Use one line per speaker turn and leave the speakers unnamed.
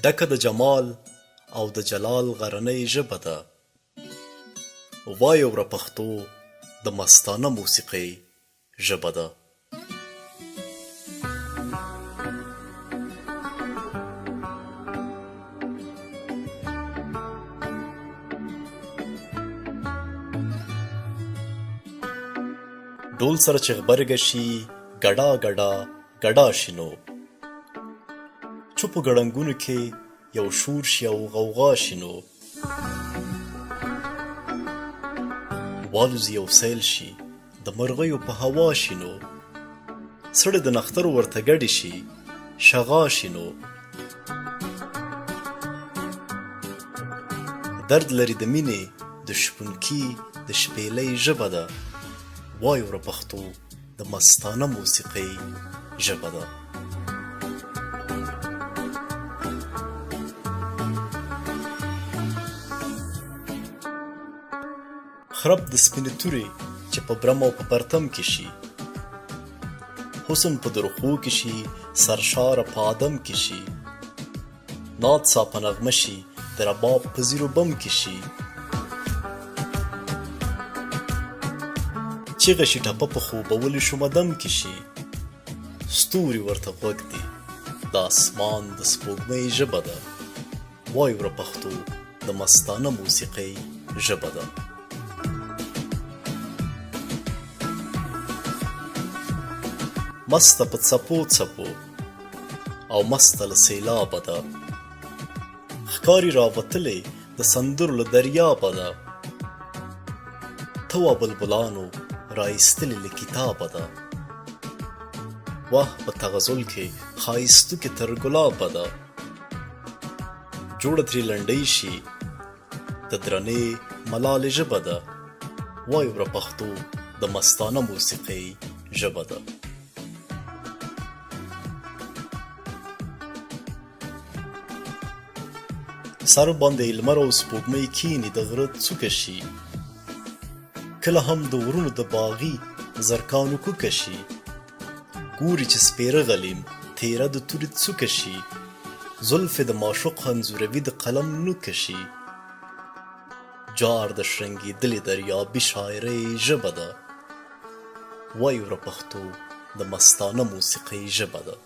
ډکه د جمال او د جلال غرنۍ ژبه ده. وای وره پښتو د مستانه موسیقۍ ژبه ده. ډول سره چې غبرګه شي ګډا ګډا ګډا شینو، چوپو ګړنګونو کې یو شور شي او غوغا شینو، والوزي یو سیل شي د مرغیو په هوا شینو، سړی د نخترو ورته ګډې شي شغا شینو. درد لري د مینې د شپونکي د شپېلۍ ژبه ده. وای وره پښتو د مستانه موسیقۍ ژبه ده. خرب د سپینې تورې چې په برم او په پرتم کې شي، حسن په درخو کې شي سرشاره په آدم کې شي، ناد سا په نغمه شي د رباب په زیرو بم کې شي، چیغه شي ټپه په خوبولي شومه دم کې شي، ستوري ورته غوږ دي د اسمان د سپوږمۍ ژبه ده. وای وره پښتو د مستانه موسیقۍ ژبه ده. مسته په څپو څپو او مسته له سیلابه ده، ښکاري راوتلې د سندرو له دریابه ده، ته وا بلبلانو رایستلې له کتابه ده، واه په تغزل کې ښایستو کې تر ګلابه ده، جوړه ترې لنډۍ شي د درنې ملالې ژبه ده. وای وره پښتو د مستانه موسیقۍ ژبه ده. سر باندې لمر او سپوږمۍ کیني د غره څوکه شي، کله هم د ورونو د باغي زرکانو کوکه شي، ګوري چې سپېره غلیم تیره د تورې څوکه شي، زلفې د معشوق انځوروي د قلم نوکه شي، جار د شرنګېدلې دریابي شاعرۍ ژبه ده. وای وره پښتو د مستانه موسیقۍ ژبه ده.